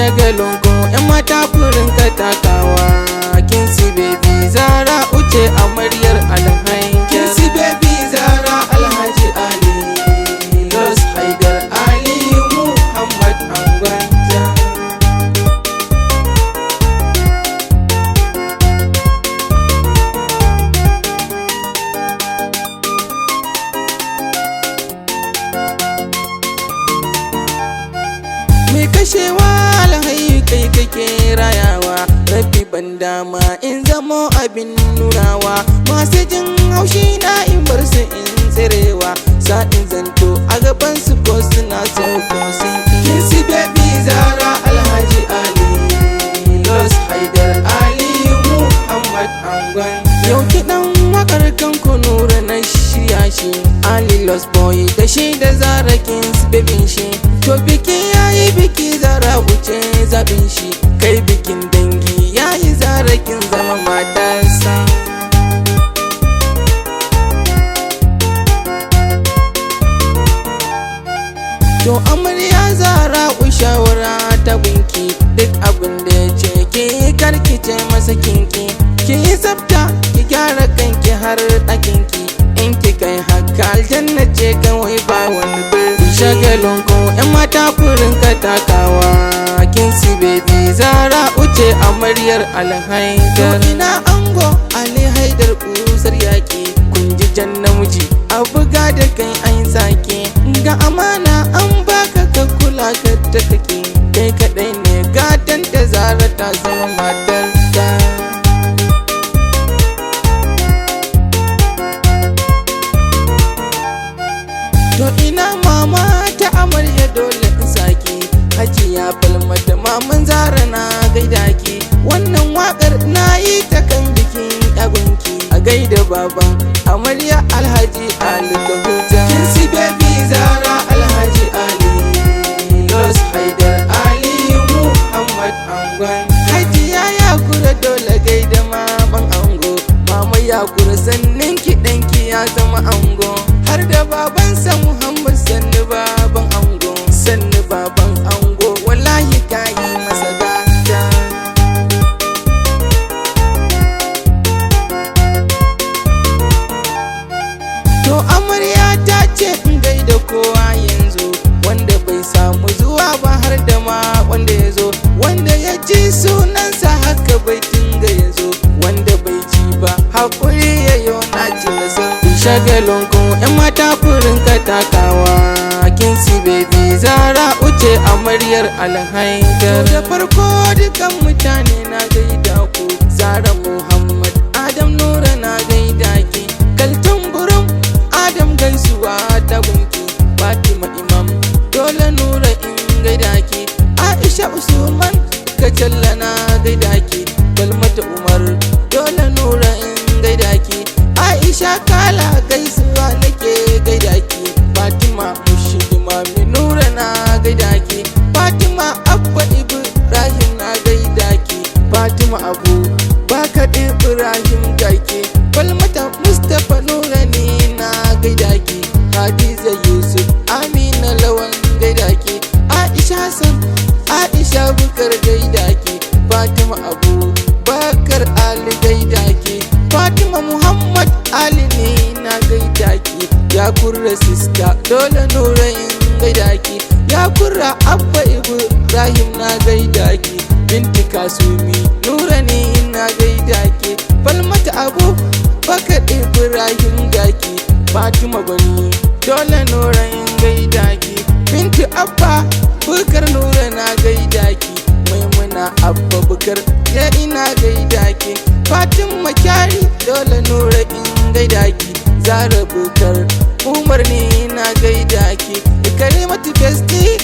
shagalin ku yan mata furin ka takawa. Kinsi baby Zara uce amaryar alhaji. Kinsi baby Zara Alhaji Ali Los Haidar Ali Muhammad Angwanja. Me kashewa alhaji kai kake rayawa, rabbi ban dama in zamo abin nunawa. Masu jin haushi na in bar su in tsirewa, sa'in zanto a gaban su ko suna sauko sun Kinsi baby Zara Alhaji Ali Los Haidar Ali Muhammad Angwan. Yau kiɗan wakar kanku Nura na shirya shi, Ali Los Boy da shi da Zara Kinsi babin shi. To biki yayi biki Zara wuce zabin shi, kai bikin dangi yayi Zara kin zama matarsa. To amarya Zara shawara ta gunki, duk abin da ya ce ki karkice masa kinki. Ki yi tsafta ki gyara kanki har ɗakinki, in ki kai haka aljanna ce kawai ba wani birni. Shagalin ku yan mata furin ka takawa. Kinsi baby Zara uce amaryar Alhaidar. Ina ango Ali Haidar kusar yaki, kun ji jan namiji a buga da kai an sake. Ga amana an baka ka kula ka ta kake, kai kadai ne gatan da Zara ta zama matar ta. To ina mama ta amarya dole in saki, Hajiya Falmata maman Zara na gaida ki. Wannan wakar na yi ta kan bikin yagunki, a gaida baban amarya Alhaji Ali Kahuta. Kinsi baby Zara Alhaji Ali Los Haidar Ali Muhammad Angwan. Hajiya Yakura dole gaida maman ango, mama Yakura sannin ki ɗanki ya zama ango. Har da babansa Muhammad sannu baban ango, sannu baban ango wallahi ka yi masa gata. To amarya ta ce in gaida kowa yanzu, wanda bai samu zuwa ba har da ma wanda ya zo, wanda ya ji sunansa haka bai tinga ya zo, wanda bai ji ba haƙuri ya yo na ci nasa. Shagalin ku yan mata furin ka takawa. Kinsi baby Zara uce amaryar Alhaidar. Da farko dukan mutane na gaida ku, Zara Muhammad Adam Nura na gaida ki, Kaltun Burum Adam gaisuwa ta gunki, Fatima Imam dole Nura in gaida ki, Aisha Usman Kajalla na gaida ki, Falmata Umar dole Nura in gaida ki, Aisha Kala gaisuwa nake gaida ki, Fatima Mushidima Nura na gaida ki, Fatima Abba Ibrahim na gaida ki, Fatima Abu Bakar Ibrahim gaki, Falmata Mustapha Nura ni na gaida ki, Hadiza Yusuf Amina Lawan gaida ki, Aisha Hassan Aisha Bukar gaida ki, Fatima Abu Bakar Ali gaida ki, Fatima Muhammad Ali ne na gaida ki, Yakura sista dole Nura in gaida ki, Yakura Abba Ibrahim na gaida ki, Binti Kasumi Nura ne na gaida ki, Falmata Abu Bakar Ibrahim gaki, Fatima Bani dole Nura in gaida ki, Binti Abba Bukar Nura na gaida ki, Maimuna Abba Bukar ya ina gaida ki, Fatima Kyari dole Nura in gaida ki, Zara Bukar Umar ne na gaida ki, Karimatu Besti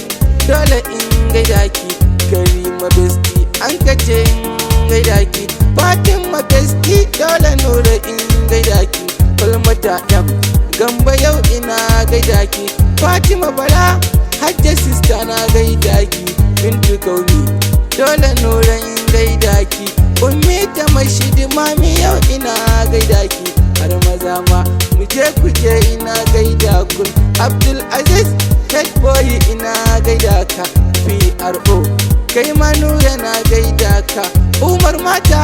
dole in gaida ki, Karima Besti an kace in gaida ki, Fatima Besti dole Nura in gaida ki, Falmata M Gamba yau ina gaida ki, Fatima Bala Hajja sista na gaida ki, Bintu Kauni dole Nura in gaida ki, Ummi ta Mashidi mami yau ina gaida ki, har maza ma muje kuje ina gaida kun, Abdul Aziz Head Boy ina gaida ka, PRO kai ma Nura na gaida ka. Umar mata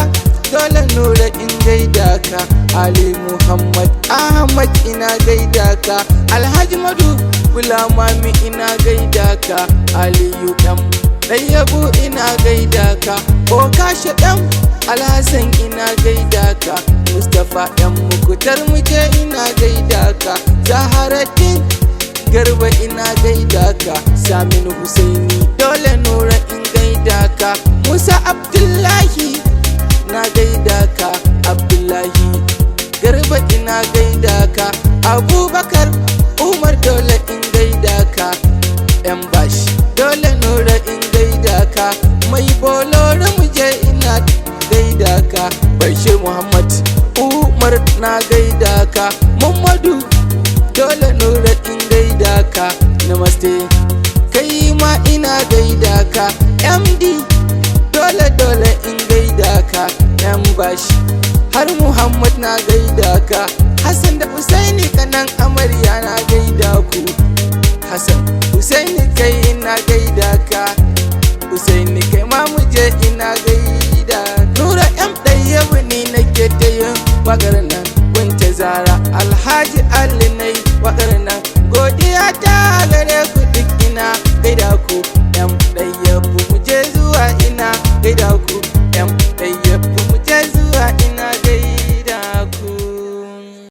dole Nura in gaida ka. Ali Muhammad Ahmad ina gaida ka. Alhaji Madu Bulamami ina gaida ka. Aliyu ɗan Ɗayyabu ina gaida ka. Okasha ɗan Alhassan ina gaida ka. Mustapha ɗan Mukutar Muje ina gaida ka. Zaharaddin Garba ina gaida ka. Saminu Husaini dole Nura in gaida ka. Musa Abdullahi na gaida ka. Abdullahi Garba ina gaida ka. Abubakar Umar dole in gaida ka. Yan bashi dole Nura in gaida ka. Mai Bolore Muje ina gaida ka. Bashir Muhammad Umar na gaida ka. Muhammadu dole Nura in gaida ka. Namaste kai ma ina gaida ka. MD dole in gaida ka. Yan bashi har Muhammad na gaida ka. Hassan da Husaini kanan amarya na gaida ku. Hassan Husaini kai ina gaida ka. Husaini kai ma Muje ina gaida. Nura M Ɗayyabu ni nake ta yin maganar